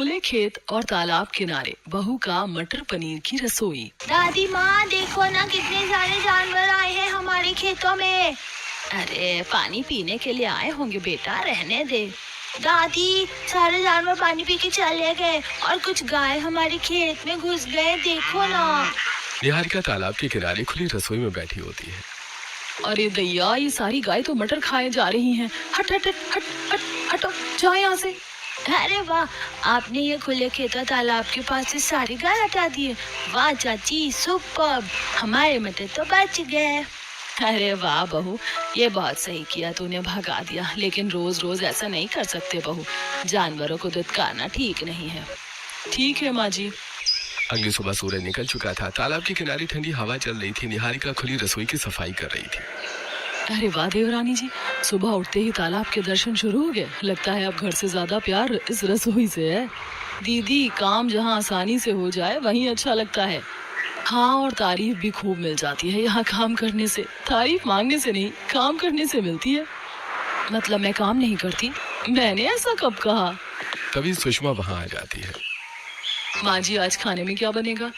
खुले खेत और तालाब किनारे बहू का मटर पनीर की रसोई। दादी माँ देखो ना कितने सारे जानवर आए हैं हमारे खेतों में। अरे पानी पीने के लिए आए होंगे बेटा, रहने दे। दादी सारे जानवर पानी पी के चले गए और कुछ गाय हमारे खेत में घुस गए, देखो ना। निहारिका तालाब के किनारे खुली रसोई में बैठी होती है। अरे दैया, ये सारी गाय तो मटर खाए जा रही हैं। हट हट हट हट हट हटो, जाओ यहाँ से। अरे वाह, आपने ये खुले खेत और तालाब के पास से सारी गाय हटा दिए। वाह चाची, सुपर्ब, हमारे मटर तो बच गए। अरे वाह बहू, ये बहुत सही किया तूने, भगा दिया। लेकिन रोज रोज ऐसा नहीं कर सकते बहू, जानवरों को दुत्कारना ठीक नहीं है। ठीक है माँ जी। अगली सुबह सूरज निकल चुका था। तालाब के किनारे ठंडी हवा चल रही थी। निहारिका खुली रसोई की सफाई कर रही थी। अरे वाह देवरानी जी, सुबह उठते ही तालाब के दर्शन शुरू हो गए। लगता है अब घर से ज्यादा प्यार इस रसोई से है। दीदी, काम जहाँ आसानी से हो जाए वहीं अच्छा लगता है। हाँ, और तारीफ भी खूब मिल जाती है यहाँ काम करने से। तारीफ मांगने से नहीं, काम करने से मिलती है। मतलब मैं काम नहीं करती? मैंने ऐसा कब कहा? तभी सुषमा वहाँ आ जाती है। माँ जी, आज खाने में क्या बनेगा?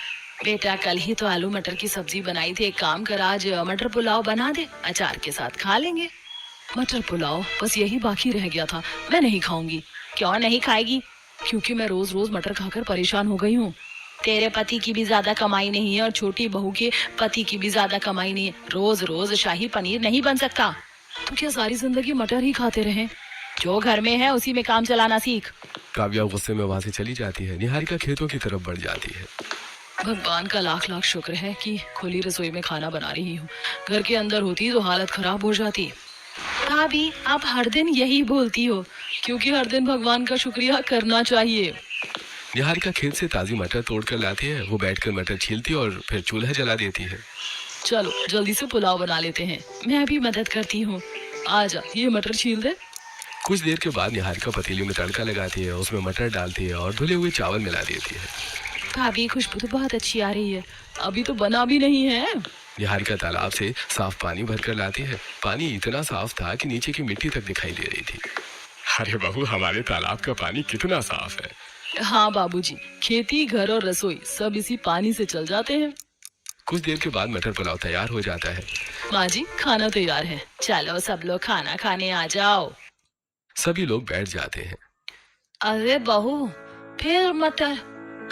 बेटा, कल ही तो आलू मटर की सब्जी बनाई थी। एक काम कर, आज मटर पुलाव बना दे, अचार के साथ खा लेंगे। मटर पुलाव, बस यही बाकी रह गया था। मैं नहीं खाऊंगी। क्यों नहीं खाएगी? क्योंकि मैं रोज रोज मटर खाकर परेशान हो गई हूँ। तेरे पति की भी ज्यादा कमाई नहीं है और छोटी बहू के पति की भी ज्यादा कमाई नहीं है। रोज रोज शाही पनीर नहीं बन सकता। तो क्या सारी जिंदगी मटर ही खाते रहें? जो घर में है उसी में काम चलाना सीख। काव्या गुस्से में वहाँ से चली जाती है। निहारिका खेतों की तरफ बढ़ जाती है। भगवान का लाख लाख शुक्र है कि खुली रसोई में खाना बना रही हूँ। घर के अंदर होती तो हालत खराब हो जाती। भाभी, आप हर दिन यही बोलती हो। क्योंकि हर दिन भगवान का शुक्रिया करना चाहिए। निहारिका खेत से ताजी मटर तोड़ कर लाती है। वो बैठकर मटर छीलती और फिर चूल्हा जला देती है। चलो जल्दी से पुलाव बना लेते हैं। मैं भी मदद करती हूँ। आजा, ये मटर छील दे। कुछ देर के बाद निहारिका पतीली में तड़का लगाती है, उसमें मटर डालती है और धुले हुए चावल मिला देती है। भाभी, खुशबू तो बहुत अच्छी आ रही है। अभी तो बना भी नहीं है। निहारिका तालाब से साफ पानी भरकर लाती है। पानी इतना साफ था कि नीचे की मिट्टी तक दिखाई दे रही थी। अरे बहू, हमारे तालाब का पानी कितना साफ है। हाँ बाबूजी, खेती, घर और रसोई सब इसी पानी से चल जाते हैं। कुछ देर के बाद मटर पुलाव तैयार हो जाता है। माँ जी, खाना तैयार है। चलो सब लोग खाना खाने आ जाओ। सभी लोग बैठ जाते हैं। अरे बहू, फिर मटर?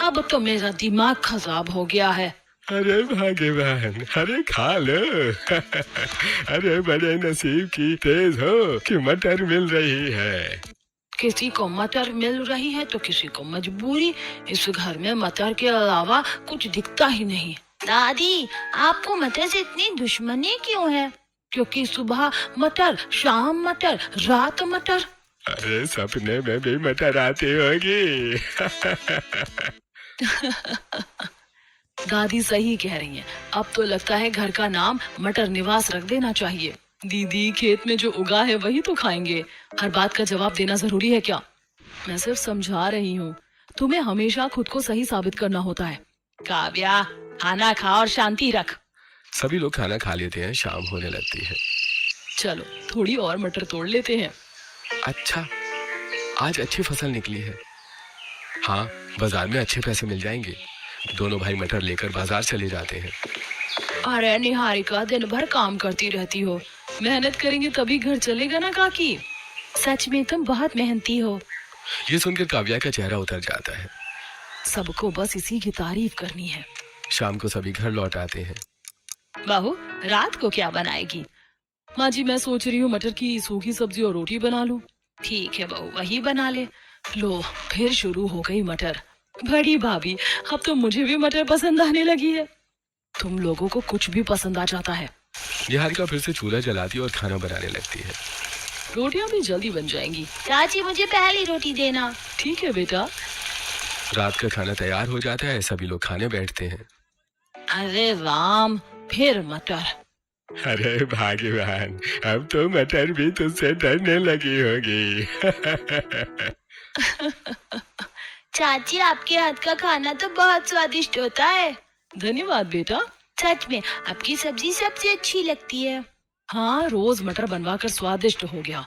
अब तो मेरा दिमाग खराब हो गया है। अरे भागे बहन, अरे खा लो। अरे बड़े नसीब की तेज हो कि मटर मिल रही है। किसी को मटर मिल रही है तो किसी को मजबूरी। इस घर में मटर के अलावा कुछ दिखता ही नहीं। दादी, आपको मटर से इतनी दुश्मनी क्यों है? क्योंकि सुबह मटर, शाम मटर, रात मटर। अरे सपने में भी मटर आती होगी। दादी सही कह रही हैं। अब तो लगता है घर का नाम मटर निवास रख देना चाहिए। दीदी, खेत में जो उगा है वही तो खाएंगे। हर बात का जवाब देना जरूरी है क्या? मैं सिर्फ समझा रही हूँ। तुम्हें हमेशा खुद को सही साबित करना होता है। काव्या, खाना खा और शांति रख। सभी लोग खाना खा लेते हैं। शाम होने लगती है। चलो थोड़ी और मटर तोड़ लेते हैं। अच्छा, आज अच्छी फसल निकली है। हाँ, बाजार में अच्छे पैसे मिल जाएंगे। दोनों भाई मटर लेकर बाजार चले जाते हैं। अरे निहारिका, दिन भर काम करती रहती हो। मेहनत करेंगे तभी घर चलेगा ना काकी। सच में तुम बहुत मेहनती हो। ये सुनकर काव्या का चेहरा उतर जाता है। सबको बस इसी की तारीफ करनी है। शाम को सभी घर लौट आते हैं। बहू, रात को क्या बनाएगी? माँ जी, मैं सोच रही हूँ मटर की सूखी सब्जी और रोटी बना लूं। ठीक है बहू, वही बना ले। लो, फिर शुरू हो गई मटर। बड़ी भाभी, अब तो मुझे भी मटर पसंद आने लगी है। तुम लोगों को कुछ भी पसंद आ जाता है। निहारिका फिर से चूल्हा जलाती और खाना बनाने लगती है। रोटियां भी जल्दी बन जाएंगी। चाची, मुझे पहली रोटी देना। ठीक है बेटा। रात का खाना तैयार हो जाता है। सभी लोग खाने बैठते हैं। अरे राम, फिर मटर। अरे भाग्यवान, अब तो मटर भी तुझसे डरने लगी होगी। चाची, आपके हाथ का खाना तो बहुत स्वादिष्ट होता है। धन्यवाद बेटा। सच में आपकी सब्जी सबसे अच्छी लगती है। हाँ, रोज मटर बनवाकर स्वादिष्ट हो गया।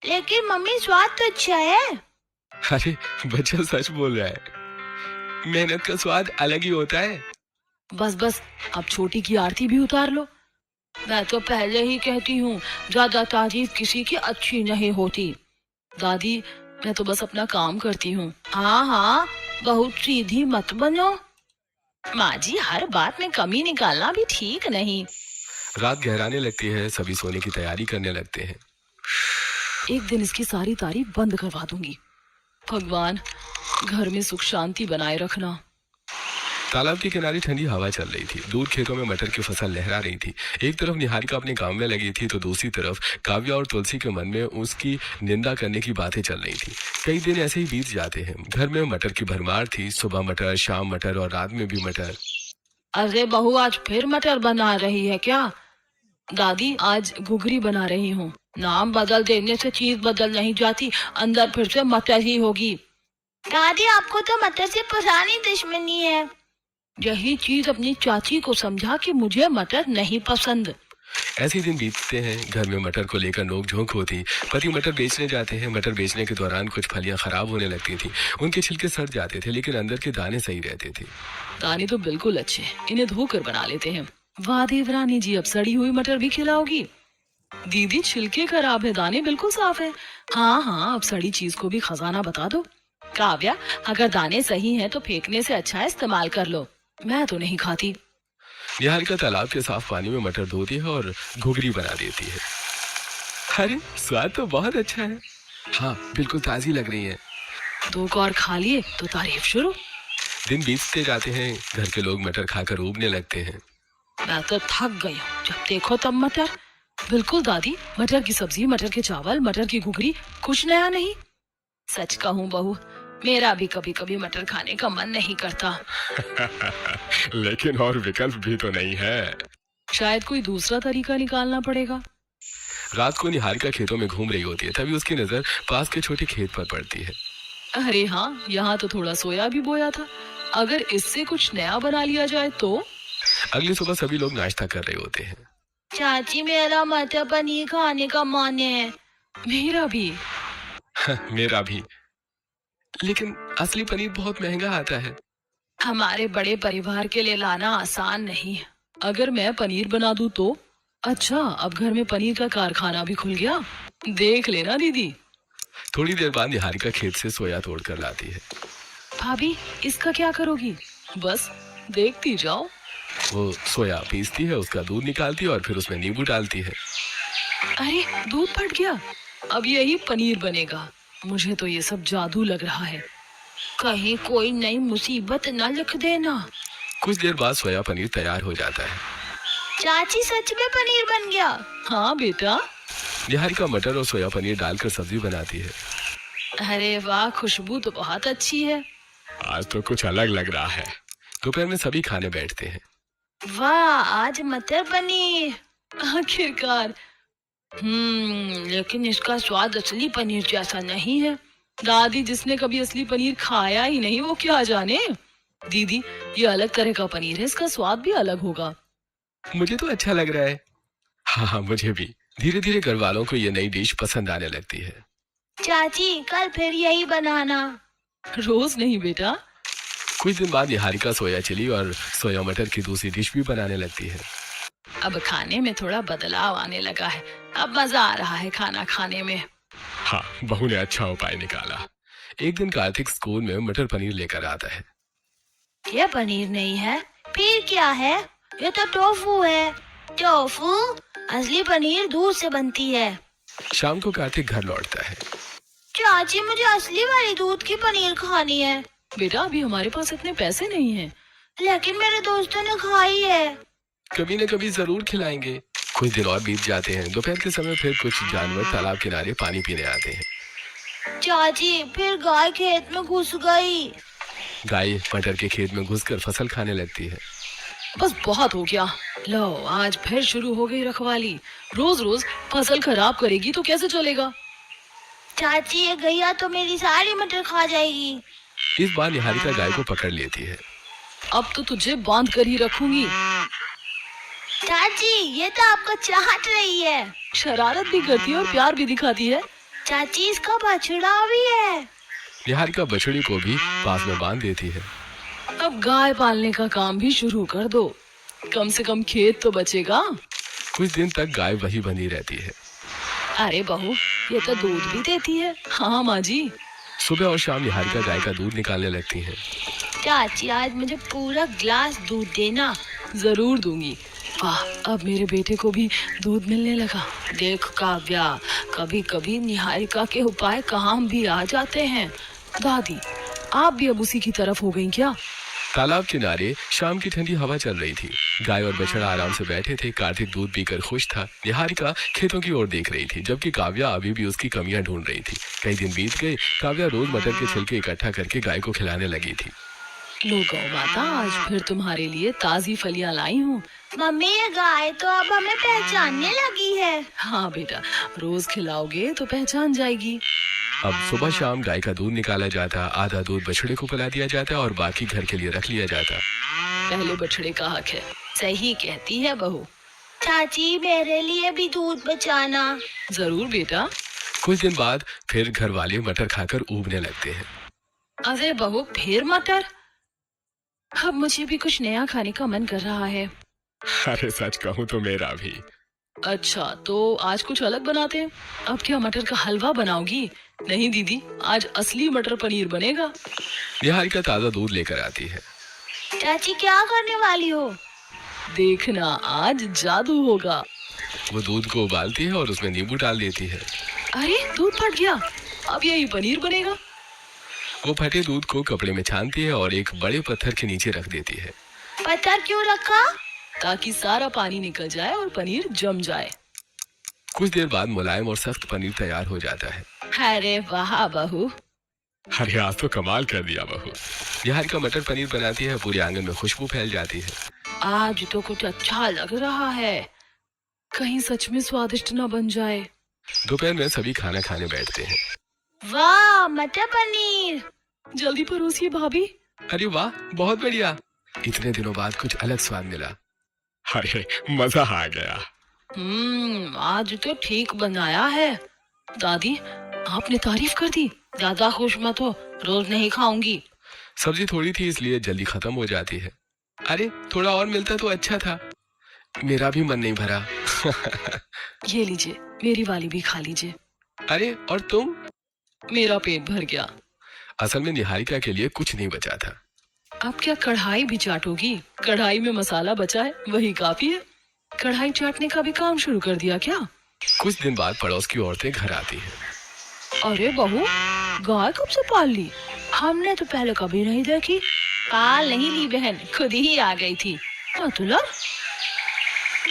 लेकिन मम्मी, स्वाद तो अच्छा है। अरे बच्चा सच बोल रहा है, मेहनत का स्वाद अलग ही होता है। बस बस, अब छोटी की आरती भी उतार लो। मैं तो पहले ही कहती हूँ, ज्यादा तारीफ किसी की अच्छी नहीं होती। दादी, मैं तो बस अपना काम करती हूँ। हाँ हाँ, बहुत सीधी मत बनो। माँ जी, हर बात में कमी निकालना भी ठीक नहीं। रात गहराने लगती है, सभी सोने की तैयारी करने लगते हैं। एक दिन इसकी सारी तारीफ बंद करवा दूंगी। भगवान, घर में सुख शांति बनाए रखना। तालाब के किनारे ठंडी हवा चल रही थी। दूर खेतों में मटर की फसल लहरा रही थी। एक तरफ निहारिका अपने काम में लगी थी तो दूसरी तरफ काव्या और तुलसी के मन में उसकी निंदा करने की बातें चल रही थी। कई दिन ऐसे ही बीत जाते हैं। घर में मटर की भरमार थी। सुबह मटर, शाम मटर और रात में भी मटर। अरे बहू, आज फिर मटर बना रही है क्या? दादी, आज घुघरी बना रही हूँ। नाम बदल देने से चीज बदल नहीं जाती, अंदर फिर से मटर ही होगी। दादी, आपको तो मटर से पुरानी दुश्मनी है। यही चीज अपनी चाची को समझा कि मुझे मटर नहीं पसंद। ऐसे दिन बीतते हैं। घर में मटर को लेकर नोक-झोंक होती। पति मटर बेचने जाते हैं। मटर बेचने के दौरान कुछ फलियां खराब होने लगती थी। उनके छिलके सड़ जाते थे, लेकिन अंदर के दाने सही रहते थे। दाने तो बिल्कुल अच्छे, इन्हें धोकर बना लेते हैं। वाह देवरानी जी, अब सड़ी हुई मटर भी खिलाओगी? दीदी, छिलके खराब है, दाने बिल्कुल साफ है। हाँ हाँ, अब सड़ी चीज को भी खजाना बता दो। काव्या, अगर दाने सही हैं तो फेंकने से अच्छा इस्तेमाल कर लो। मैं तो नहीं खाती। निहारिका तालाब के साफ पानी में मटर धोती है और घुघरी बना देती है। अरे स्वाद तो बहुत अच्छा है। हाँ, बिल्कुल ताजी लग रही है। 2 कौर खा लिए तो तारीफ शुरू। दिन बीतते जाते हैं। घर के लोग मटर खाकर ऊबने लगते हैं। मैं तो थक गई हूँ, जब देखो तब मटर। बिल्कुल दादी, मटर की सब्जी, मटर के चावल, मटर की घुघरी, कुछ नया नहीं। सच कहूँ बहू, मेरा भी कभी कभी मटर खाने का मन नहीं करता। लेकिन और विकल्प भी तो नहीं है। शायद कोई दूसरा तरीका निकालना पड़ेगा। रात को निहारिका खेतों में घूम रही होती है। तभी उसकी नजर पास के छोटे खेत पर पड़ती है। अरे हाँ, यहाँ तो थोड़ा सोया भी बोया था। अगर इससे कुछ नया बना लिया जाए तो। अगली सुबह सभी लोग नाश्ता कर रहे होते हैं। चाची, मेरा मटर पनीर खाने का मन है। मेरा भी। मेरा भी, लेकिन असली पनीर बहुत महंगा आता है। हमारे बड़े परिवार के लिए लाना आसान नहीं है। अगर मैं पनीर बना दूं तो? अच्छा, अब घर में पनीर का कारखाना भी खुल गया। देख लेना दीदी। थोड़ी देर बाद निहारिका खेत से सोया तोड़ कर लाती है। भाभी, इसका क्या करोगी? बस देखती जाओ। वो सोया पीसती है, उसका दूध निकालती है और फिर उसमें नींबू डालती है। अरे, दूध फट गया। अब यही पनीर बनेगा। मुझे तो ये सब जादू लग रहा है। कहीं कोई नई मुसीबत न लिख देना। कुछ देर बाद सोया पनीर तैयार हो जाता है। चाची, सच में पनीर बन गया? हाँ बेटा। निहारिका मटर और सोया पनीर डालकर सब्जी बनाती है। अरे वाह, खुशबू तो बहुत अच्छी है। आज तो कुछ अलग लग रहा है। दोपहर में सभी खाने बैठते हैं। वाह, आज मटर पनीर। आखिरकार। लेकिन इसका स्वाद असली पनीर जैसा नहीं है। दादी, जिसने कभी असली पनीर खाया ही नहीं वो क्या जाने। दीदी, ये अलग तरह का पनीर है, इसका स्वाद भी अलग होगा। मुझे तो अच्छा लग रहा है। हाँ, मुझे भी। धीरे धीरे घर वालों को ये नई डिश पसंद आने लगती है। चाची, कल फिर यही बनाना। रोज नहीं बेटा। कुछ दिन बाद निहारिका सोया चिली और सोया मटर की दूसरी डिश भी बनाने लगती है। अब खाने में थोड़ा बदलाव आने लगा है। अब मजा आ रहा है खाना खाने में। हाँ, बहू ने अच्छा उपाय निकाला। एक दिन कार्तिक स्कूल में मटर पनीर लेकर आता है। ये पनीर नहीं है, फिर क्या है? ये तो टोफू है। टोफू? असली पनीर दूध से बनती है। शाम को कार्तिक घर लौटता है। चाची, मुझे असली वाली दूध की पनीर खानी है। बेटा, अभी हमारे पास इतने पैसे नहीं हैं। लेकिन मेरे दोस्तों ने खाई है। कभी न कभी जरूर खिलाएंगे। कुछ दिन और बीत जाते हैं। दोपहर के समय फिर कुछ जानवर तालाब किनारे पानी पीने आते हैं। चाची, फिर गाय खेत में घुस गई। गाय मटर के खेत में घुसकर फसल खाने लगती है। बस बहुत हो गया। लो, आज फिर शुरू हो गई रखवाली। रोज रोज फसल खराब करेगी तो कैसे चलेगा? चाची, ये गैया तो मेरी सारी मटर खा जाएगी। इस बार निहारिका गाय को पकड़ लेती है। अब तो तुझे बांध कर ही रखूंगी। चाची, ये तो आपको चाहत रही है। शरारत भी करती है और प्यार भी दिखाती है। चाची, इसका बछड़ा भी है। निहारिका बछड़ी को भी पास में बांध देती है। अब गाय पालने का काम भी शुरू कर दो, कम से कम खेत तो बचेगा। कुछ दिन तक गाय वही बंधी रहती है। अरे बहू, ये तो दूध भी देती है। हाँ माँ जी। सुबह और शाम निहारिका गाय का दूध निकालने लगती है। चाची आज मुझे पूरा गिलास दूध देना। जरूर दूंगी। वाह, अब मेरे बेटे को भी दूध मिलने लगा। देख काव्या, कभी कभी निहारिका के उपाय काम भी आ जाते हैं। दादी, आप भी अब उसी की तरफ हो गई क्या? तालाब किनारे शाम की ठंडी हवा चल रही थी। गाय और बछड़ा आराम से बैठे थे। कार्तिक दूध पीकर खुश था। निहारिका खेतों की ओर देख रही थी, जबकि काव्या अभी भी उसकी कमियां ढूंढ रही थी। कई दिन बीत गए। काव्या रोज मटर के छिलके इकट्ठा करके गाय को खिलाने लगी थी। लो गौ माता, आज फिर तुम्हारे लिए ताजी फलियां लाई हूँ। मम्मी, ये गाय तो अब हमें पहचानने लगी है। हाँ बेटा, रोज खिलाओगे तो पहचान जाएगी। अब सुबह शाम गाय का दूध निकाला जाता, आधा दूध बछड़े को पिला दिया जाता और बाकी घर के लिए रख लिया जाता। पहले बछड़े का हक है। सही कहती है बहू। चाची, मेरे लिए भी दूध बचाना। जरूर बेटा। कुछ दिन बाद फिर घर वाले मटर खाकर ऊबने लगते हैं। अरे बहू, फिर मटर? अब मुझे भी कुछ नया खाने का मन कर रहा है। अरे सच कहूँ तो मेरा भी। अच्छा, तो आज कुछ अलग बनाते हैं। अब क्या मटर का हलवा बनाओगी? नहीं दीदी, आज असली मटर पनीर बनेगा। निहारिका ताजा दूध लेकर आती है। चाची, क्या करने वाली हो? देखना, आज जादू होगा। वो दूध को उबालती है और उसमें नींबू डाल देती है। अरे, दूध फट गया। अब यही पनीर बनेगा। वो फटे दूध को कपड़े में छानती है और एक बड़े पत्थर के नीचे रख देती है। पत्थर क्यों रखा? ताकि सारा पानी निकल जाए और पनीर जम जाए। कुछ देर बाद मुलायम और सख्त पनीर तैयार हो जाता है। अरे वाह बहू। अरे आज तो कमाल कर दिया बहू। निहारिका मटर पनीर बनाती है। पूरे आंगन में खुशबू फैल जाती है। आज तो कुछ अच्छा लग रहा है। कहीं सच में स्वादिष्ट न बन जाए। दोपहर में सभी खाना खाने बैठते हैं। वाह, मटर पनीर। जल्दी परोसिए भाभी। अरे वाह, बहुत बढ़िया। इतने दिनों बाद कुछ अलग स्वाद मिला। अरे मजा आ गया। आज तो ठीक बनाया है। दादी, आपने तारीफ कर दी। ज्यादा खुश मत हो, रोज नहीं खाऊंगी। सब्जी थोड़ी थी इसलिए जल्दी खत्म हो जाती है। अरे थोड़ा और मिलता तो अच्छा था। मेरा भी मन नहीं भरा। ये लीजिए, मेरी वाली भी खा लीजिए। अरे और तुम? मेरा पेट भर गया। असल में निहारिका के लिए कुछ नहीं बचा था। अब क्या कढ़ाई भी चाटोगी? कढ़ाई में मसाला बचा है, वही काफी है। कढ़ाई चाटने का भी काम शुरू कर दिया क्या? कुछ दिन बाद पड़ोस की औरतें घर आती हैं। अरे बहू, गाय कब से पाल ली? हमने तो पहले कभी नहीं देखी। पाल नहीं ली बहन, खुद ही आ गई थी। मतलब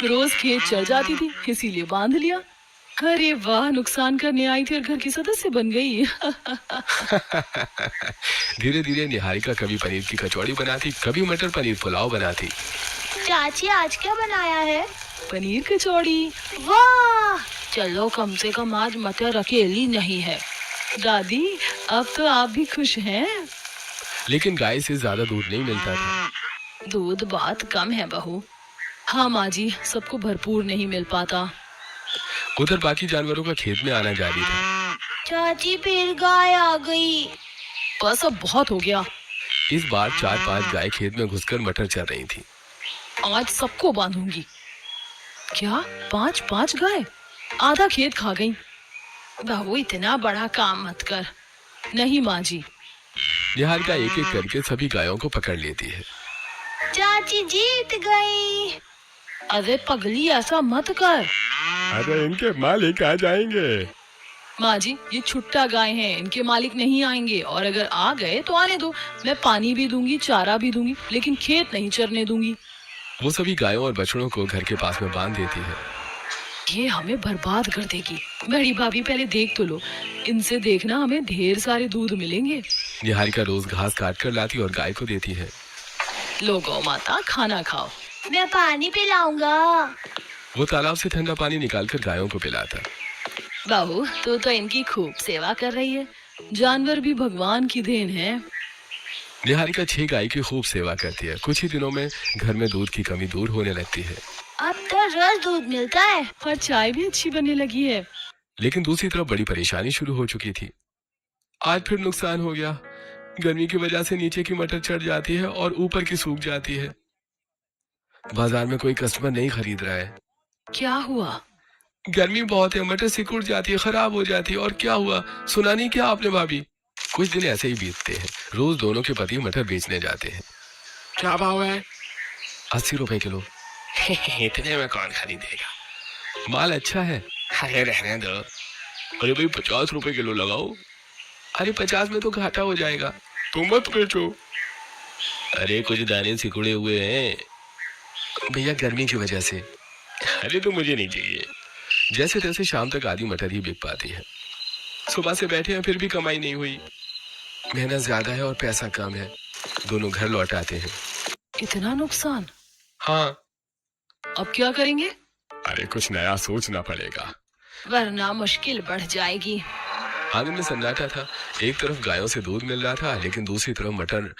रोज खेत चल जाती थी, इसीलिए बांध लिया। अरे वाह, नुकसान करने आई थी और घर की सदस्य बन गई। धीरे धीरे निहारिका कभी पनीर की कचौड़ी बनाती, कभी मटर पनीर पुलाव बनाती। चाची, आज क्या बनाया है? पनीर कचौड़ी। वाह, चलो कम से कम आज मटर अकेली नहीं है। दादी, अब तो आप भी खुश हैं। लेकिन गाय से ज्यादा दूध नहीं मिलता था। दूध बहुत कम है बहू। हाँ माँ जी, सबको भरपूर नहीं मिल पाता। उधर बाकी जानवरों का खेत में आना जारी था। चाची, फिर गाय आ गई। बस अब बहुत हो गया। इस बार 4-5 गाय खेत में घुसकर मटर चर रही थी। आज सबको बांधूंगी। क्या 5-5 गाय? आधा खेत खा गई। बहू, इतना बड़ा काम मत कर। नहीं माँ जी। निहारिका एक एक करके सभी गायों को पकड़ लेती है। चाची जीत गई। अरे पगली, ऐसा मत कर। अरे इनके मालिक आ जाएंगे। माँ जी, ये छुट्टा गाय हैं, इनके मालिक नहीं आएंगे। और अगर आ गए तो आने दो, मैं पानी भी दूंगी, चारा भी दूंगी, लेकिन खेत नहीं चरने दूंगी। वो सभी गायों और बछड़ों को घर के पास में बांध देती है। ये हमें बर्बाद कर देगी। बड़ी भाभी, पहले देख तो लो, इनसे देखना हमें ढेर सारे दूध मिलेंगे। निहारिका रोज घास काट कर लाती और गाय को देती है। लो गौ माता, खाना खाओ। मैं पानी पिलाऊंगा। वो तालाब से ठंडा पानी निकालकर गायों को पिलाता। बहू, तू तो इनकी खूब सेवा कर रही है। जानवर भी भगवान की देन है। निहारिका 6 गाय की खूब सेवा करती है। कुछ ही दिनों में घर में दूध की कमी दूर होने लगती है। अब तो रोज दूध मिलता है और चाय भी अच्छी बनने लगी है। लेकिन दूसरी तरफ बड़ी परेशानी शुरू हो चुकी थी। आज फिर नुकसान हो गया। गर्मी की वजह से नीचे की मटर चढ़ जाती है और ऊपर की सूख जाती है। बाजार में कोई कस्टमर नहीं खरीद रहा है। क्या हुआ? गर्मी बहुत है, मटर सिकुड़ जाती है, खराब हो जाती है। और क्या हुआ, सुना नहीं क्या आपने भाभी? कुछ दिन ऐसे ही बीतते हैं। रोज दोनों के पति मटर बेचने जाते हैं। क्या भाव है? 80 रुपए किलो। इतने में कौन खरीदेगा? माल अच्छा है। अरे रहने दो। अरे भाई 50 रुपए किलो लगाओ। अरे 50 में तो घाटा हो जाएगा। तुम मत बेचो। अरे कुछ दाने सिकुड़े हुए हैं भैया, गर्मी की वजह से। अरे तो मुझे नहीं चाहिए। जैसे तैसे शाम तक आधी मटर ही बिक पाती है। सुबह से बैठे हैं फिर भी कमाई नहीं हुई। मेहनत ज्यादा है और पैसा कम है। दोनों घर लौट आते हैं। इतना नुकसान? हाँ। अब क्या करेंगे? अरे कुछ नया सोचना पड़ेगा, वरना मुश्किल बढ़ जाएगी। आंगन में सन्नाटा था। एक तरफ गायों से दूध मिल रहा था, लेकिन दूसरी तरफ मटर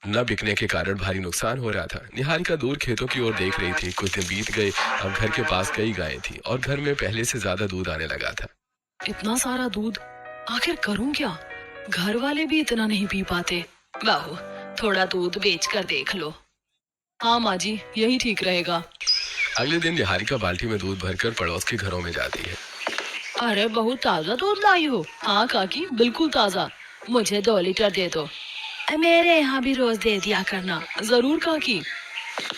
न बिकने के कारण भारी नुकसान हो रहा था। निहारिका दूर खेतों की ओर देख रही थी। कुछ दिन बीत गए। अब घर के पास कई गायें थी और घर में पहले से ज्यादा दूध आने लगा था। इतना सारा दूध, आखिर करूं क्या? घर वाले भी इतना नहीं पी पाते। बहू, थोड़ा दूध बेच कर देख लो। हाँ माँ जी, यही ठीक रहेगा। अगले दिन निहारिका बाल्टी में दूध भरकर पड़ोस के घरों में जाती है। अरे बहुत ताजा दूध लाई हो। हाँ काकी, बिल्कुल ताजा। मुझे 2 लीटर दे दो। मेरे यहाँ भी रोज दे दिया करना। जरूर काकी।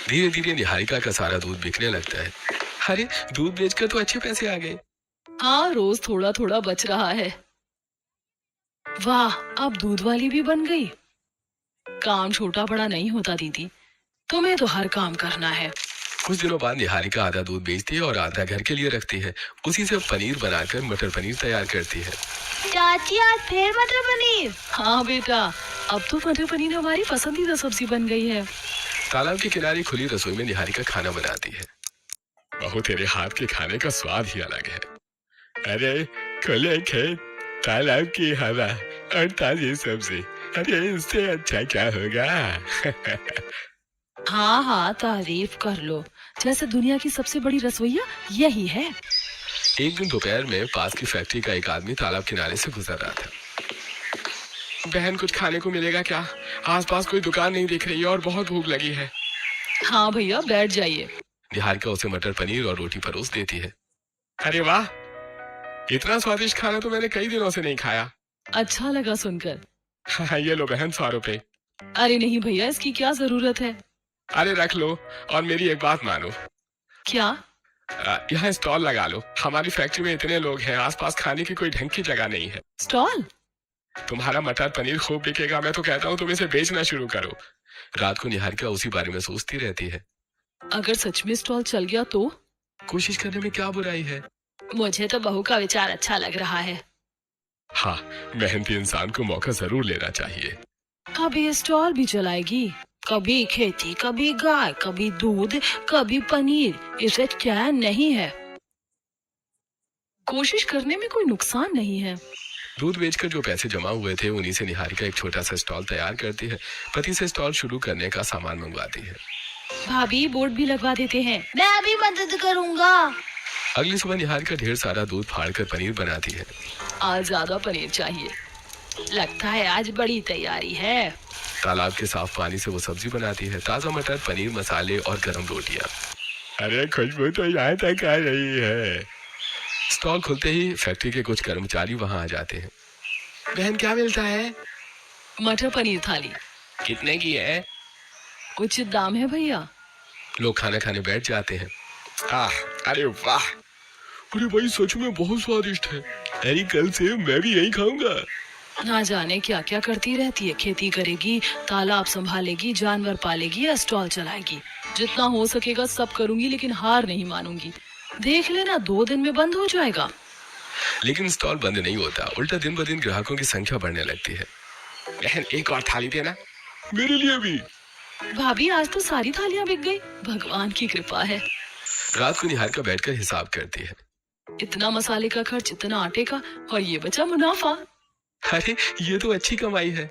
धीरे धीरे निहारिका का सारा दूध बिकने लगता है। अरे दूध बेचकर तो अच्छे पैसे आ गए। हाँ, रोज थोड़ा थोड़ा बच रहा है। वाह, अब दूध वाली भी बन गई। काम छोटा बड़ा नहीं होता दीदी, तुम्हें तो हर काम करना है। कुछ दिनों बाद निहारिका आधा दूध बेचती है और आधा घर के लिए रखती है। उसी से पनीर बनाकर मटर पनीर तैयार करती है। चाची, आज फिर मटर पनीर? हाँ बेटा, अब तो मटर पनीर हमारी पसंदीदा सब्जी बन गई है। तालाब के किनारे खुली रसोई में निहारिका खाना बनाती है। बहू, तेरे हाथ के खाने का स्वाद ही अलग है। अरे खुले खेत, तालाब की हवा और ताजी सब्जी, अरे इससे अच्छा क्या होगा? हाँ हाँ, तारीफ कर लो। जैसे दुनिया की सबसे बड़ी रसोइया यही है। एक दिन दोपहर में पास की फैक्ट्री का एक आदमी तालाब किनारे से गुजर रहा था। बहन, कुछ खाने को मिलेगा क्या? आसपास कोई दुकान नहीं दिख रही है और बहुत भूख लगी है। हाँ भैया, बैठ जाइए। निहारिका उसे मटर पनीर और रोटी परोस देती है। अरे वाह, इतना स्वादिष्ट खाना तो मैंने कई दिनों से नहीं खाया। अच्छा लगा सुनकर। हाँ, ये लो बहन, 100 रुपए। अरे नहीं भैया, इसकी क्या जरूरत है? अरे रख लो, और मेरी एक बात मानो। क्या? यहाँ स्टॉल लगा लो। हमारी फैक्ट्री में इतने लोग हैं, आसपास खाने की कोई ढंग की जगह नहीं है। स्टॉल? तुम्हारा मटर पनीर खूब बिकेगा। मैं तो कहता हूँ तुम इसे बेचना शुरू करो। रात को निहारिका उसी बारे में सोचती रहती है। अगर सच में स्टॉल चल गया तो? कोशिश करने में क्या बुराई है? मुझे तो बहू का विचार अच्छा लग रहा है। हाँ, मेहनती इंसान को मौका जरूर लेना चाहिए। कभी स्टॉल भी चलाएगी, कभी खेती, कभी गाय, कभी दूध, कभी पनीर। इसे चैन नहीं है। कोशिश करने में कोई नुकसान नहीं है। दूध बेचकर जो पैसे जमा हुए थे उन्हीं से निहारिका एक छोटा सा स्टॉल तैयार करती है। पति से स्टॉल शुरू करने का सामान मंगवाती है। भाभी, बोर्ड भी लगवा देते हैं। मैं भी मदद करूँगा। अगली सुबह निहारिका ढेर सारा दूध फाड़कर पनीर बनाती है। आज ज्यादा पनीर चाहिए। लगता है आज बड़ी तैयारी है। तालाब के साफ पानी से वो सब्जी बनाती है। ताजा मटर, पनीर, मसाले और गरम रोटियां। अरे खुशबू तो यहाँ तक आ रही है। स्टॉल खुलते ही फैक्ट्री के कुछ कर्मचारी वहां आ जाते हैं। बहन, क्या मिलता है? मटर पनीर थाली। कितने की है? उचित दाम है भैया। लोग खाना खाने बैठ जाते हैं। अरे वाह, अरे भाई सच में बहुत स्वादिष्ट है। अरे कल से मैं भी यही खाऊंगा। ना जाने क्या क्या करती रहती है। खेती करेगी, तालाब संभालेगी, जानवर पालेगी या स्टॉल चलाएगी। जितना हो सकेगा सब करूंगी, लेकिन हार नहीं मानूंगी। देख लेना, 2 दिन में बंद हो जाएगा। लेकिन स्टॉल बंद नहीं होता, उल्टा दिन ब दिन ग्राहकों की संख्या बढ़ने लगती है। बहन, एक और थाली देना। मेरे लिए भी। भाभी, आज तो सारी थालियां बिक गई। भगवान की कृपा है। रात को निहारिका बैठकर हिसाब करती है। इतना मसाले का खर्च, इतना आटे का, और ये बचा मुनाफा। अरे ये तो अच्छी कमाई है।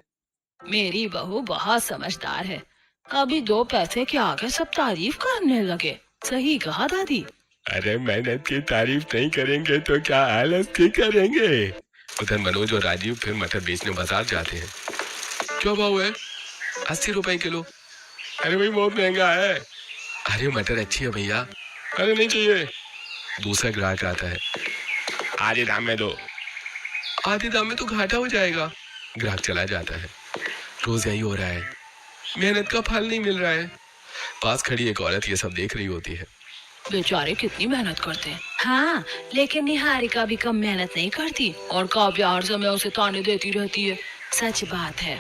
मेरी बहू बहुत समझदार है। अभी 2 पैसे के आगे सब तारीफ करने लगे। सही कहा दादी। अरे मेहनत की तारीफ नहीं करेंगे तो क्या आलस की करेंगे? उधर मनोज और राजीव फिर मटर बेचने बाजार जाते हैं। क्या भाव है? 80 रुपए किलो। अरे भाई बहुत महंगा है। अरे मटर अच्छी है भैया। अरे नहीं चाहिए। दूसरा ग्राहक आता है। आधे दाम में दो। आधे दाम में तो घाटा हो जाएगा। ग्राहक चला जाता है। रोज यही हो रहा है, मेहनत का फल नहीं मिल रहा है। पास खड़ी एक औरत ये सब देख रही होती है। बेचारे कितनी मेहनत करते हैं। हाँ, लेकिन निहारिका भी कम मेहनत नहीं करती। और काव्या हर समय उसे ताने देती रहती है। सच बात है।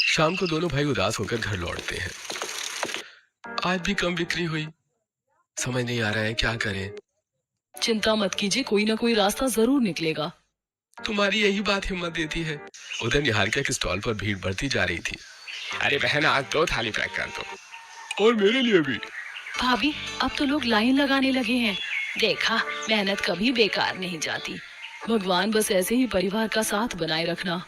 शाम को दोनों भाई उदास होकर घर लौटते हैं। आज भी कम बिक्री हुई। समझ नहीं आ रहा है क्या करें। चिंता मत कीजिए, कोई ना कोई रास्ता जरूर निकलेगा। तुम्हारी यही बात हिम्मत देती है। उधर निहारिका के स्टॉल पर भीड़ बढ़ती जा रही थी। अरे बहन आज 2 थाली पैक कर दो। और मेरे लिए भी। भाभी, अब तो लोग लाइन लगाने लगे हैं। देखा, मेहनत कभी बेकार नहीं जाती। भगवान बस ऐसे ही परिवार का साथ बनाए रखना।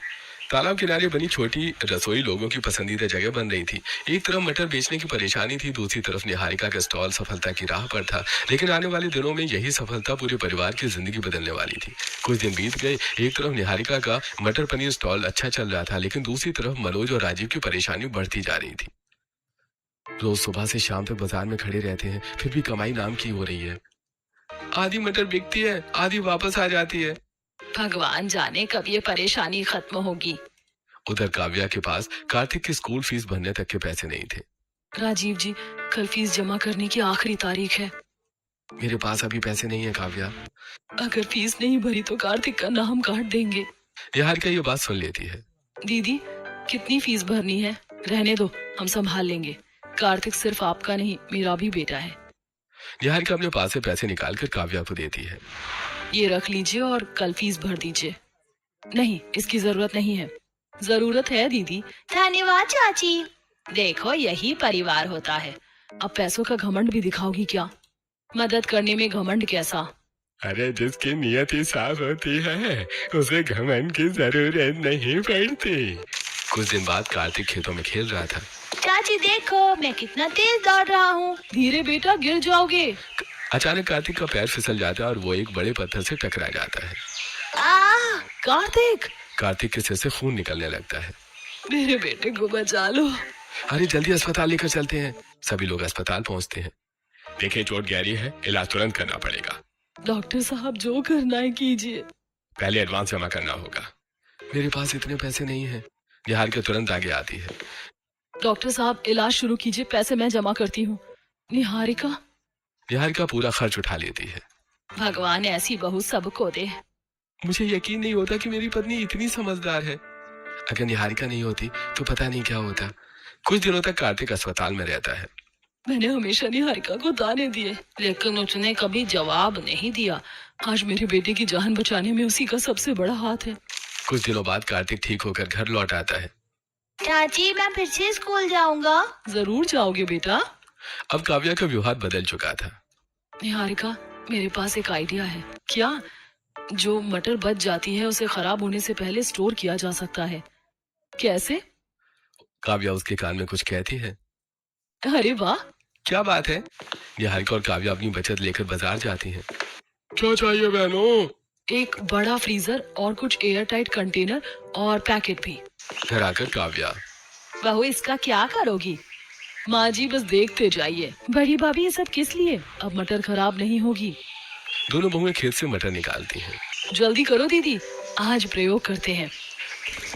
तालाब किनारे बनी छोटी रसोई लोगों की पसंदीदा जगह बन रही थी। एक तरफ मटर बेचने की परेशानी थी, दूसरी तरफ निहारिका का स्टॉल सफलता की राह पर था। लेकिन आने वाले दिनों में यही सफलता पूरे परिवार की जिंदगी बदलने वाली थी। कुछ दिन बीत गए। एक तरफ निहारिका का मटर पनीर स्टॉल अच्छा चल रहा था, लेकिन दूसरी तरफ मनोज और राजीव की परेशानी बढ़ती जा रही थी। रोज सुबह से शाम तक बाजार में खड़े रहते हैं, फिर भी कमाई नाम की हो रही है। आधी मटर बिकती है, आधी वापस आ जाती है। भगवान जाने कब ये परेशानी खत्म होगी। उधर काव्या के पास कार्तिक की स्कूल फीस भरने तक के पैसे नहीं थे। राजीव जी, कल फीस जमा करने की आखिरी तारीख है। मेरे पास अभी पैसे नहीं है काव्या। अगर फीस नहीं भरी तो कार्तिक का नाम काट देंगे। निहारिका ये बात सुन लेती है। दीदी, कितनी फीस भरनी है? रहने दो, हम संभाल लेंगे। कार्तिक सिर्फ आपका नहीं, मेरा भी बेटा है। निहारिका अपने पास से पैसे निकालकर काव्या को देती है। ये रख लीजिए और कल फीस भर दीजिए। नहीं, इसकी जरूरत नहीं है। जरूरत है दीदी। धन्यवाद चाची। देखो, यही परिवार होता है। अब पैसों का घमंड भी दिखाओगी क्या? मदद करने में घमंड कैसा? अरे जिसकी नियत ही साफ होती है उसे घमंड की जरूरत नहीं पड़ती। कुछ दिन बाद कार्तिक खेतों में खेल रहा था। चाची देखो, मैं कितना तेज दौड़ रहा हूँ। धीरे बेटा, गिर जाओगे। अचानक कार्तिक का पैर फिसल जाता है और वो एक बड़े पत्थर से टकरा जाता है। कार्तिक! कार्तिक के सिर से खून निकलने लगता है। मेरे बेटे को बचा लो। अरे जल्दी अस्पताल लेकर चलते हैं। सभी लोग अस्पताल पहुंचते हैं। देखिए चोट गहरी है, इलाज तुरंत करना पड़ेगा। डॉक्टर साहब, जो करना है कीजिए। पहले एडवांस जमा करना होगा। मेरे पास इतने पैसे नहीं है। निहारिका तुरंत आगे आती है। डॉक्टर साहब, इलाज शुरू कीजिए, पैसे मैं जमा करती हूँ। निहारिका पूरा खर्च उठा लेती है। भगवान ऐसी बहू सबको दे। मुझे यकीन नहीं होता कि मेरी पत्नी इतनी समझदार है। अगर निहारिका नहीं होती तो पता नहीं क्या होता। कुछ दिनों तक कार्तिक अस्पताल में रहता है। मैंने हमेशा निहारिका को दाने दिए, लेकिन उसने कभी जवाब नहीं दिया। आज मेरे बेटे की जान बचाने में उसी का सबसे बड़ा हाथ है। कुछ दिनों बाद कार्तिक ठीक होकर घर लौट आता है। चाची, मैं फिर से स्कूल जाऊंगा। जरूर जाओगे बेटा। अब काव्या का व्यवहार बदल चुका था। निहारिका, मेरे पास एक आइडिया है। क्या? जो मटर बच जाती है उसे खराब होने से पहले स्टोर किया जा सकता है। कैसे? काव्या उसके कान में कुछ कहती है। अरे वाह! क्या बात है? निहारिका और काव्या अपनी बचत लेकर बाजार जाती हैं। क्या चाहिए बहनों? एक बड़ा फ्रीजर और कुछ एयर टाइट कंटेनर और पैकेट भी। घर आकर काव्या, बहू इसका क्या करोगी? माँ जी बस देखते जाइए। बड़ी भाभी, ये सब किस लिए? अब मटर खराब नहीं होगी। दोनों बहुएं खेत से मटर निकालती हैं। जल्दी करो दीदी, आज प्रयोग करते हैं।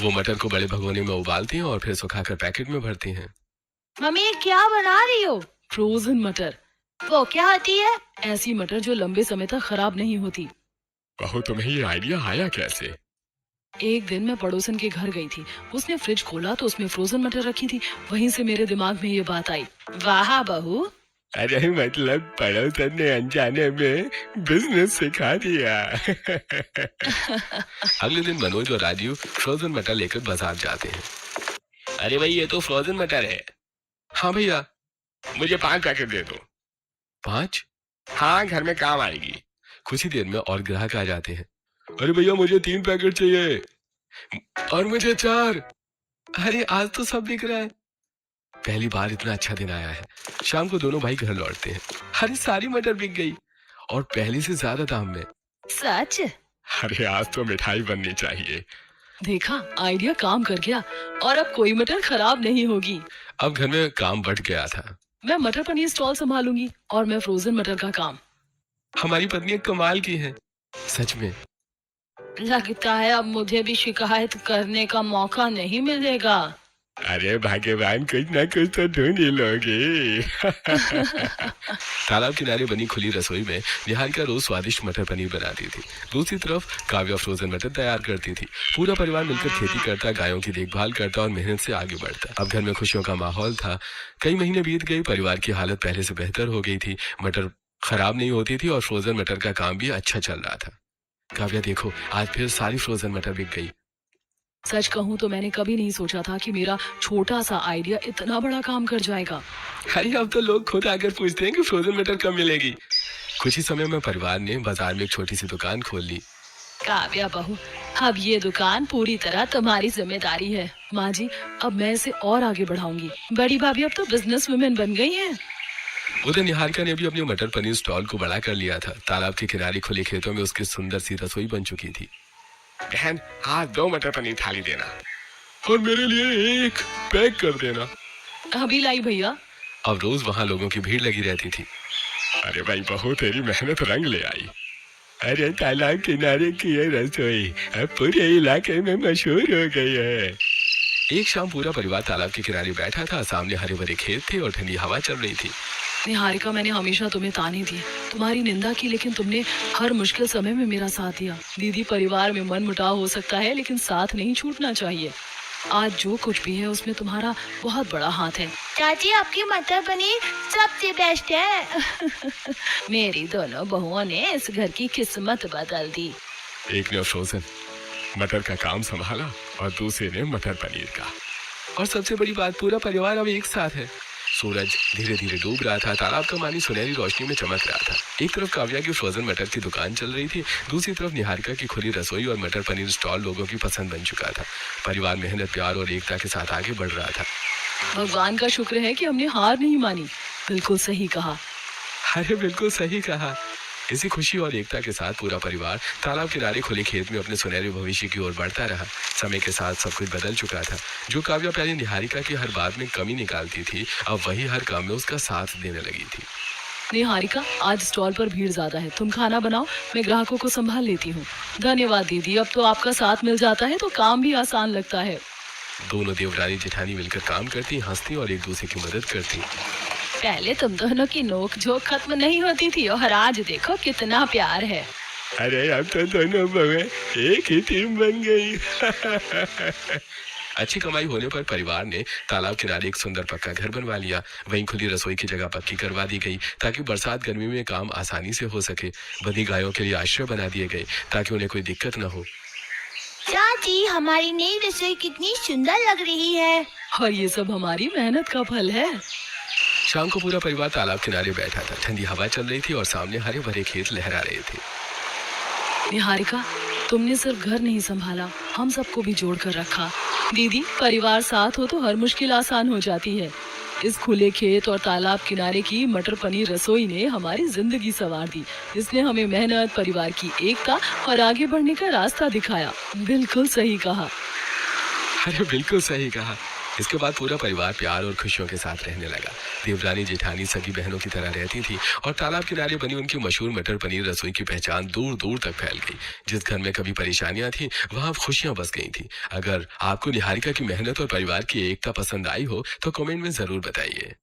वो मटर को बड़े भगोने में उबालती हैं और फिर सुखाकर पैकेट में भरती हैं। मम्मी, ये क्या बना रही हो? फ्रोजन मटर। वो क्या होती है? ऐसी मटर जो लंबे समय तक खराब नहीं होती। बहू, तुम्हें ये आइडिया आया कैसे? एक दिन मैं पड़ोसन के घर गई थी। उसने फ्रिज खोला तो उसमें फ्रोजन मटर रखी थी। वहीं से मेरे दिमाग में ये बात आई। वाह बहू। अरे मतलब पड़ोसन ने अनजाने में बिजनेस सिखा दिया। अगले दिन मनोज और राजीव फ्रोजन मटर लेकर बाजार जाते हैं। अरे भाई, ये तो फ्रोजन मटर है। हाँ भैया, मुझे 5 पैकेट दे दो। 5? हाँ, घर में काम आएगी। कुछ ही देर में और ग्राहक आ जाते हैं। अरे भैया, मुझे 3 पैकेट चाहिए। और मुझे 4। अरे आज तो सब बिक रहा है। पहली बार इतना अच्छा दिन आया है। शाम को दोनों भाई घर लौटते हैं। अरे सारी मटर बिक गई और पहले से ज्यादा दाम में। सच? अरे आज तो मिठाई बननी चाहिए। देखा, आइडिया काम कर गया और अब कोई मटर खराब नहीं होगी। अब घर में काम बढ़ गया था। मैं मटर पनीर स्टॉल संभालूंगी और मैं फ्रोजन मटर का काम। हमारी पत्नी एक कमाल की है, सच में। लगता है अब मुझे भी शिकायत करने का मौका नहीं मिलेगा। अरे भाग्यवान कुछ ना कुछ तो ढूंढ ही लोगे। तालाब किनारे बनी खुली रसोई में निहारिका रोज स्वादिष्ट मटर पनीर बनाती थी। दूसरी तरफ काव्या फ्रोजन मटर तैयार करती थी। पूरा परिवार मिलकर खेती करता, गायों की देखभाल करता और मेहनत से आगे बढ़ता। अब घर में खुशियों का माहौल था। कई महीने बीत गए, परिवार की हालत पहले से बेहतर हो गई थी। मटर खराब नहीं होती थी और फ्रोजन मटर का काम भी अच्छा चल रहा था। काव्या देखो, आज फिर सारी फ्रोजन मटर बिक गई। सच कहूँ तो मैंने कभी नहीं सोचा था कि मेरा छोटा सा आइडिया इतना बड़ा काम कर जाएगा। अरे अब तो लोग खुद आकर पूछते हैं कि फ्रोजन मटर कब मिलेगी। कुछ ही समय में परिवार ने बाजार में एक छोटी सी दुकान खोल ली। काव्या बहू, अब ये दुकान पूरी तरह तुम्हारी जिम्मेदारी है। माँ जी, अब मैं इसे और आगे बढ़ाऊंगी। बड़ी भाभी अब तो बिजनेस वुमेन बन गई हैं। उधर निहारिका ने भी अपने मटर पनीर स्टॉल को बड़ा कर लिया था। तालाब के किनारे खुले खेतों में उसकी सुंदर सी रसोई बन चुकी थी। बहन, आज 2 मटर पनीर थाली देना और मेरे लिए 1 पैक कर देना। अभी लाई भैया। अब रोज वहाँ लोगों की भीड़ लगी रहती थी। अरे भाई बहू, तेरी मेहनत रंग ले आई। अरे तालाब किनारे की ये रसोई अब पूरे इलाके में मशहूर हो गई है। एक शाम पूरा परिवार तालाब के किनारे बैठा था। सामने हरे भरे खेत थे और ठंडी हवा चल रही थी। निहारिका, मैंने हमेशा तुम्हें ताने दिए, तुम्हारी निंदा की, लेकिन तुमने हर मुश्किल समय में मेरा साथ दिया। दीदी, परिवार में मन मुटाव हो सकता है, लेकिन साथ नहीं छूटना चाहिए। आज जो कुछ भी है उसमें तुम्हारा बहुत बड़ा हाथ है। चाची, आपकी मटर पनीर सबसे बेस्ट है। मेरी दोनों बहुओं ने इस घर की किस्मत बदल दी। एक ने फ्रोजन मटर का काम संभाला और दूसरे ने मटर पनीर का। और सबसे बड़ी बात, पूरा परिवार अब एक साथ है। सूरज धीरे धीरे डूब रहा था। तालाब का पानी सुनहरी रोशनी में चमक रहा था। एक तरफ काव्या की फ्रोजन मटर की दुकान चल रही थी, दूसरी तरफ निहारिका की खुली रसोई और मटर पनीर स्टॉल लोगों की पसंद बन चुका था। परिवार मेहनत, प्यार और एकता के साथ आगे बढ़ रहा था। भगवान का शुक्र है कि हमने हार नहीं मानी। बिल्कुल सही कहा। अरे बिल्कुल सही कहा। इसी खुशी और एकता के साथ पूरा परिवार तालाब किनारे खुले खेत में अपने सुनहरे भविष्य की ओर बढ़ता रहा। समय के साथ सब कुछ बदल चुका था। जो काव्या पहले निहारिका की हर बात में कमी निकालती थी, अब वही हर काम में उसका साथ देने लगी थी। निहारिका, आज स्टॉल पर भीड़ ज्यादा है, तुम खाना बनाओ, मैं ग्राहकों को संभाल लेती हूँ। धन्यवाद दीदी, अब तो आपका साथ मिल जाता है तो काम भी आसान लगता है। दोनों देवरानी जेठानी मिलकर काम करती, हंसती और एक दूसरे की मदद करती। पहले तुम दोनों की नोक झोंक खत्म नहीं होती थी और आज देखो कितना प्यार है। अरे अब तो दोनों बहू एक ही टीम बन गई। अच्छी कमाई होने पर परिवार ने तालाब किनारे एक सुंदर पक्का घर बनवा लिया। वहीं खुली रसोई की जगह पक्की करवा दी गई ताकि बरसात गर्मी में काम आसानी से हो सके। बंधी गायों के लिए आश्रय बना दिए गए ताकि उन्हें कोई दिक्कत न हो। चाची, हमारी नई रसोई कितनी सुंदर लग रही है। और ये सब हमारी मेहनत का फल है। शाम को पूरा परिवार तालाब किनारे बैठा था। ठंडी हवा चल रही थी और सामने हरे भरे खेत लहरा रहे थे। निहारिका, तुमने सिर्फ घर नहीं संभाला, हम सबको भी जोड़ कर रखा। दीदी, परिवार साथ हो तो हर मुश्किल आसान हो जाती है। इस खुले खेत और तालाब किनारे की मटर पनीर रसोई ने हमारी जिंदगी संवार दी। इसने हमें मेहनत, परिवार की एकता और आगे बढ़ने का रास्ता दिखाया। बिल्कुल सही कहा। अरे बिल्कुल सही कहा। इसके बाद पूरा परिवार प्यार और खुशियों के साथ रहने लगा। देवरानी जेठानी सगी बहनों की तरह रहती थी और तालाब किनारे बनी उनकी मशहूर मटर पनीर रसोई की पहचान दूर दूर तक फैल गई। जिस घर में कभी परेशानियां थी, वहां खुशियां बस गई थी। अगर आपको निहारिका की मेहनत और परिवार की एकता पसंद आई हो तो कमेंट में जरूर बताइए।